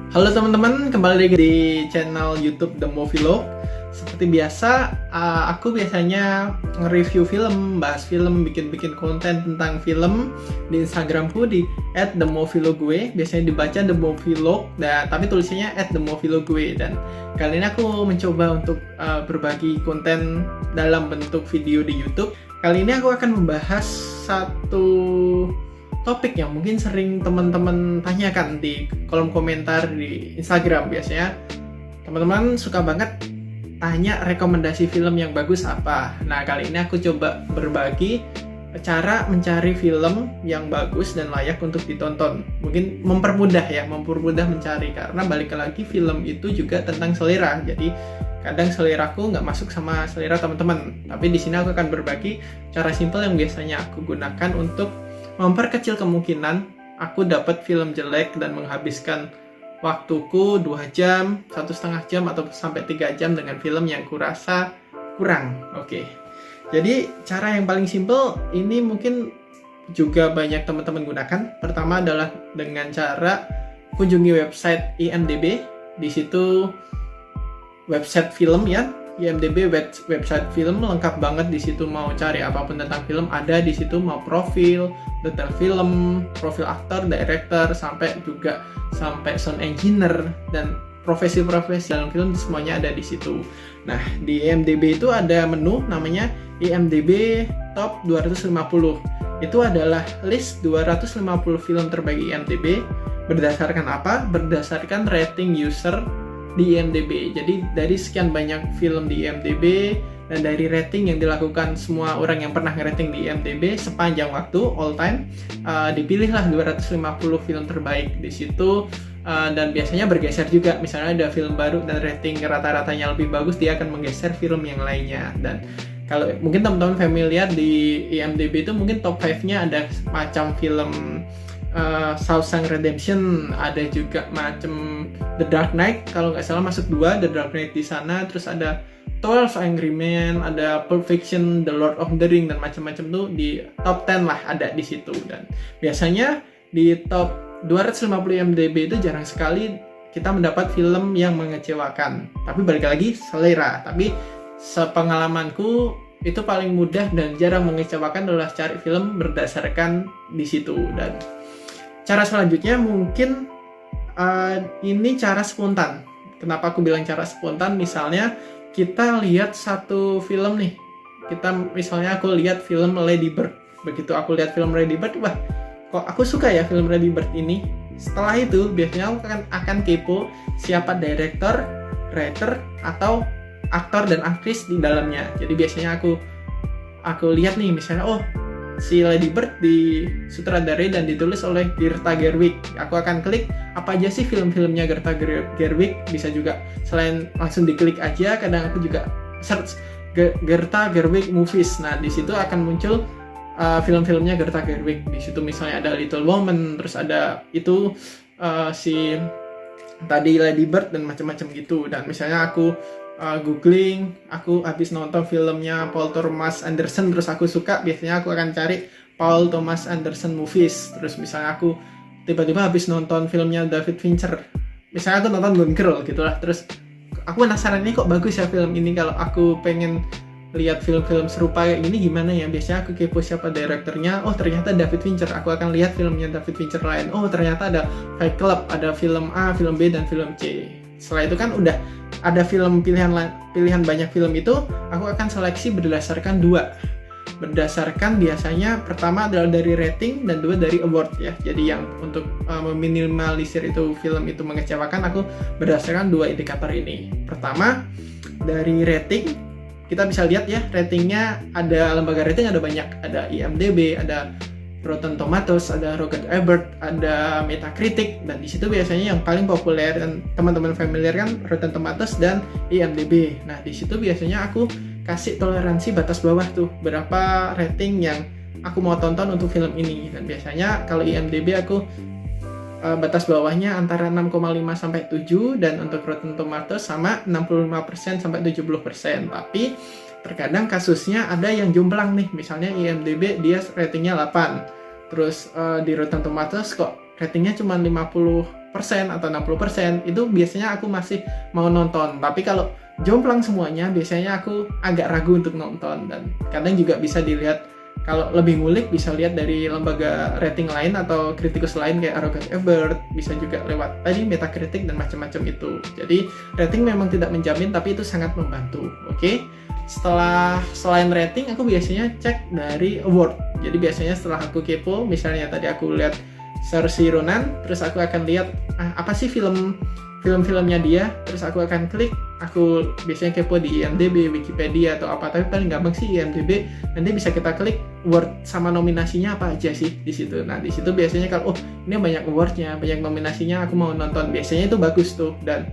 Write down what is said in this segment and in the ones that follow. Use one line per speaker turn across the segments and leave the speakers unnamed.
Halo teman-teman, kembali lagi di channel YouTube The Movie Log. Seperti biasa, aku biasanya nge-review film, bahas film, bikin konten tentang film di Instagramku di @themovielogue. Biasanya dibaca The Movie Log, tapi tulisannya @themovielogue. Dan kali ini aku mencoba untuk berbagi konten dalam bentuk video di YouTube. Kali ini aku akan membahas satu topik yang mungkin sering teman-teman tanyakan di kolom komentar di Instagram. Biasanya teman-teman suka banget tanya rekomendasi film yang bagus apa. Nah, kali ini aku coba berbagi cara mencari film yang bagus dan layak untuk ditonton. Mungkin mempermudah mencari, karena balik lagi film itu juga tentang selera. Jadi kadang seleraku nggak masuk sama selera teman-teman. Tapi di sini aku akan berbagi cara simple yang biasanya aku gunakan untuk memperkecil kemungkinan aku dapat film jelek dan menghabiskan waktuku 2 jam, 1,5 jam, atau sampai 3 jam dengan film yang kurasa kurang. Oke. Jadi cara yang paling simple ini mungkin juga banyak teman-teman gunakan. Pertama adalah dengan cara kunjungi website IMDb. Di situ website film ya. IMDb website film lengkap banget. Di situ mau cari apapun tentang film ada di situ, mau profil, detail film, profil aktor, director, sampai sound engineer dan profesi-profesi dalam film, semuanya ada di situ. Nah, di IMDb itu ada menu namanya IMDb Top 250. Itu adalah list 250 film terbaik IMDb. Berdasarkan apa? Berdasarkan rating user di IMDb. Jadi dari sekian banyak film di IMDb dan dari rating yang dilakukan semua orang yang pernah ngerating di IMDb sepanjang waktu, all time, dipilihlah 250 film terbaik di situ. Dan biasanya bergeser juga, misalnya ada film baru dan rating rata-ratanya lebih bagus, dia akan menggeser film yang lainnya. Dan kalau mungkin teman-teman familiar di IMDb itu mungkin top 5-nya ada macam film Shawshank Redemption, ada juga macam The Dark Knight, kalau nggak salah masuk 2 The Dark Knight di sana, terus ada 12 Angry Men, ada Pulp Fiction, The Lord of the Ring, dan macam-macam tuh di top 10 lah ada di situ. Dan biasanya di top 250 IMDb itu jarang sekali kita mendapat film yang mengecewakan. Tapi balik lagi selera. Tapi sepengalamanku itu paling mudah dan jarang mengecewakan adalah cari film berdasarkan di situ. Dan cara selanjutnya mungkin ini cara spontan. Kenapa aku bilang cara spontan? Misalnya kita lihat satu film nih. Misalnya aku lihat film Lady Bird. Begitu aku lihat film Lady Bird, wah, kok aku suka ya film Lady Bird ini. Setelah itu biasanya aku akan kepo siapa director, writer, atau aktor dan aktris di dalamnya. Jadi biasanya aku lihat nih, misalnya si Lady Bird disutradarai dan ditulis oleh Greta Gerwig. Aku akan klik apa aja sih film-filmnya Greta Gerwig. Bisa juga selain langsung diklik aja, kadang aku juga search Greta Gerwig movies. Nah, di situ akan muncul film-filmnya Greta Gerwig. Di situ misalnya ada Little Woman, terus ada itu si tadi Lady Bird dan macam-macam gitu. Dan misalnya aku googling, aku habis nonton filmnya Paul Thomas Anderson, terus aku suka, biasanya aku akan cari Paul Thomas Anderson movies. Terus misalnya aku tiba-tiba habis nonton filmnya David Fincher, misalnya aku nonton Gone Girl gitulah, terus aku penasaran ini kok bagus ya film ini, kalau aku pengen lihat film-film serupa kayak gini gimana ya, biasanya aku kepo siapa direkturnya. Ternyata David Fincher, aku akan lihat filmnya David Fincher lain. Ternyata ada Fight Club, ada film A, film B, dan film C. Setelah itu kan udah ada film pilihan banyak film itu, aku akan seleksi berdasarkan 2. Berdasarkan biasanya pertama adalah dari rating dan 2 dari award ya. Jadi yang untuk meminimalisir itu film itu mengecewakan, aku berdasarkan 2 indikator ini. Pertama dari rating, kita bisa lihat ya ratingnya, ada lembaga rating ada banyak, ada IMDb, ada Rotten Tomatoes, ada Roger Ebert, ada Metacritic. Dan di situ biasanya yang paling populer dan teman-teman familiar kan Rotten Tomatoes dan IMDb. Nah, di situ biasanya aku kasih toleransi batas bawah tuh, berapa rating yang aku mau tonton untuk film ini. Dan biasanya kalau IMDb aku batas bawahnya antara 6,5 sampai 7, dan untuk Rotten Tomatoes sama 65% sampai 70%. Tapi terkadang kasusnya ada yang jomplang nih, misalnya IMDb dia ratingnya 8, terus di Rotten Tomatoes kok ratingnya cuma 50 atau 60%, itu biasanya aku masih mau nonton. Tapi kalau jomplang semuanya, biasanya aku agak ragu untuk nonton. Dan kadang juga bisa dilihat, kalau lebih ngulik bisa lihat dari lembaga rating lain atau kritikus lain kayak Roger Ebert, bisa juga lewat tadi Metacritic dan macam-macam itu. Jadi rating memang tidak menjamin, tapi itu sangat membantu. Oke. Selain rating, aku biasanya cek dari award. Jadi biasanya setelah aku kepo, misalnya tadi aku lihat Saoirse Ronan, terus aku akan lihat apa sih film-filmnya dia, terus aku akan klik. Aku biasanya kepo di IMDb, Wikipedia atau apa, tapi paling gampang sih IMDb. Nanti bisa kita klik award sama nominasinya apa aja sih di situ. Nah di situ biasanya kalau ini banyak awardnya, banyak nominasinya, aku mau nonton. Biasanya itu bagus tuh. Dan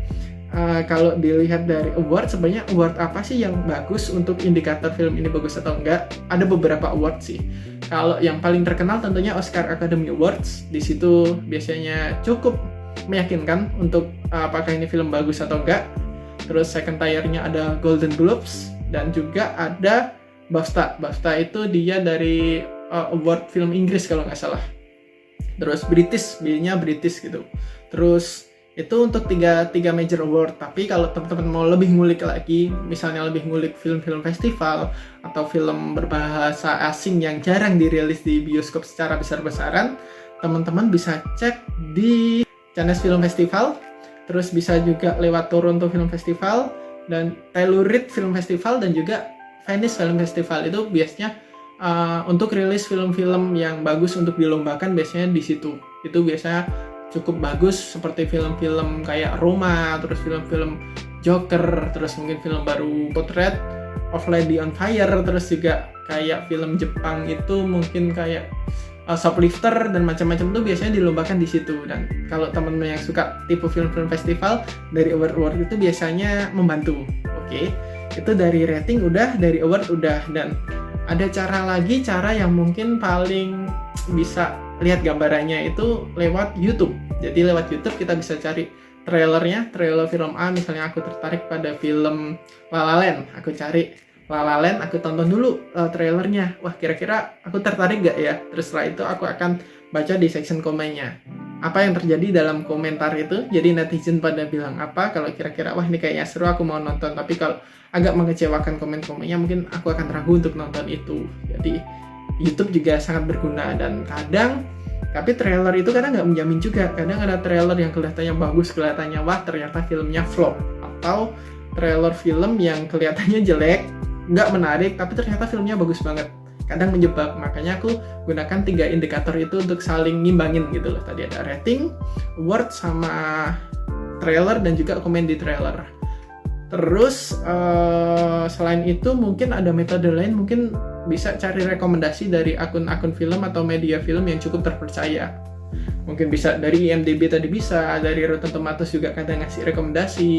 kalau dilihat dari award, sebenarnya award apa sih yang bagus untuk indikator film ini bagus atau enggak? Ada beberapa award sih. Kalau yang paling terkenal tentunya Oscar Academy Awards. Di situ biasanya cukup meyakinkan untuk apakah ini film bagus atau enggak. Terus second tier-nya ada Golden Globes, dan juga ada BAFTA. BAFTA itu dia dari award film Inggris kalau nggak salah. Terus British, B-nya British gitu. Terus itu untuk tiga major award. Tapi kalau teman-teman mau lebih ngulik lagi, misalnya lebih ngulik film-film festival atau film berbahasa asing yang jarang dirilis di bioskop secara besar-besaran, teman-teman bisa cek di Cannes Film Festival. Terus bisa juga lewat Toronto Film Festival dan Telluride Film Festival dan juga Venice Film Festival. Itu biasanya untuk rilis film-film yang bagus untuk dilombakan biasanya di situ. Itu biasanya cukup bagus, seperti film-film kayak Roma, terus film-film Joker, terus mungkin film baru Portrait of Lady on Fire, terus juga kayak film Jepang itu mungkin kayak Shoplifter dan macam-macam itu biasanya dilombakan di situ. Dan kalau teman-teman yang suka tipe film-film festival, dari award-award itu biasanya membantu. Oke. Itu dari rating udah, dari award udah, dan ada cara yang mungkin paling bisa lihat gambarannya itu lewat YouTube. Jadi lewat YouTube kita bisa cari trailer film A, misalnya aku tertarik pada film La La Land, aku cari La La Land, aku tonton dulu trailernya. Wah, kira-kira aku tertarik gak ya? Terus setelah itu aku akan baca di section komennya. Apa yang terjadi dalam komentar itu? Jadi netizen pada bilang apa? Kalau kira-kira, wah ini kayaknya seru, aku mau nonton. Tapi kalau agak mengecewakan komen-komennya, mungkin aku akan ragu untuk nonton itu. Jadi YouTube juga sangat berguna. Dan kadang, tapi trailer itu kadang nggak menjamin juga. Kadang ada trailer yang kelihatannya bagus, kelihatannya wah ternyata filmnya flop. Atau trailer film yang kelihatannya jelek, nggak menarik, tapi ternyata filmnya bagus banget. Kadang menjebak. Makanya aku gunakan 3 indikator itu untuk saling ngimbangin gitu loh. Tadi ada rating, award, sama trailer, dan juga komen di trailer. Terus selain itu mungkin ada metode lain, mungkin bisa cari rekomendasi dari akun-akun film atau media film yang cukup terpercaya. Mungkin bisa dari IMDb tadi, bisa dari Rotten Tomatoes juga kadang ngasih rekomendasi,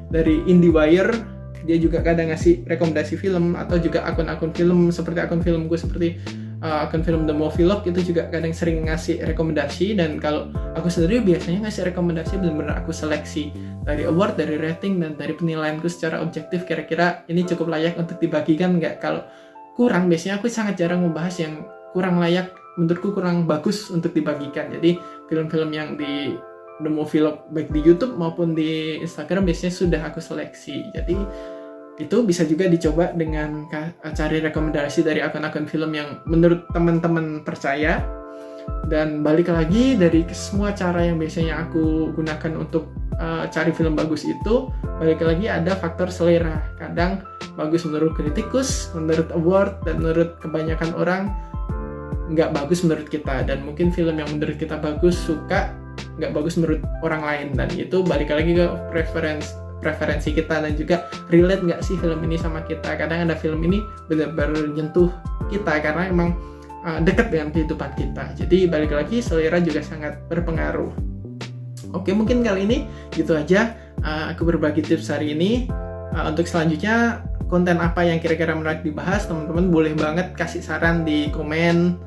dari IndieWire dia juga kadang ngasih rekomendasi film, atau juga akun-akun film seperti akun filmku, seperti akun film The Movie Log itu juga kadang sering ngasih rekomendasi. Dan kalau aku sendiri biasanya ngasih rekomendasi benar-benar aku seleksi dari award, dari rating, dan dari penilaianku secara objektif, kira-kira ini cukup layak untuk dibagikan nggak. Kalau kurang, biasanya aku sangat jarang membahas yang kurang layak, menurutku kurang bagus untuk dibagikan. Jadi film-film yang di The Movie Log baik di YouTube maupun di Instagram biasanya sudah aku seleksi. Jadi itu bisa juga dicoba dengan cari rekomendasi dari akun-akun film yang menurut teman-teman percaya. Dan balik lagi, dari semua cara yang biasanya aku gunakan untuk cari film bagus itu, balik lagi ada faktor selera. Kadang bagus menurut kritikus, menurut award, dan menurut kebanyakan orang nggak bagus menurut kita. Dan mungkin film yang menurut kita bagus, suka, nggak bagus menurut orang lain. Dan itu balik lagi ke preferensi kita, dan juga relate nggak sih film ini sama kita. Kadang ada film ini benar-benar menyentuh kita karena emang dekat dengan kehidupan kita. Jadi balik lagi, selera juga sangat berpengaruh. Oke, mungkin kali ini gitu aja aku berbagi tips hari ini. Untuk selanjutnya, konten apa yang kira-kira menarik dibahas, teman-teman boleh banget kasih saran di komen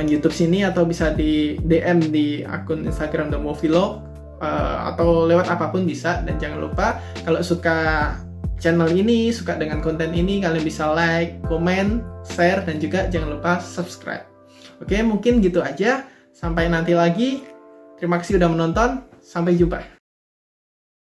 YouTube sini, atau bisa di DM di akun Instagram The Movie Log, atau lewat apapun bisa. Dan jangan lupa, kalau suka channel ini, suka dengan konten ini, kalian bisa like, komen, share, dan juga jangan lupa subscribe. Oke, mungkin gitu aja. Sampai nanti lagi. Terima kasih udah menonton. Sampai jumpa.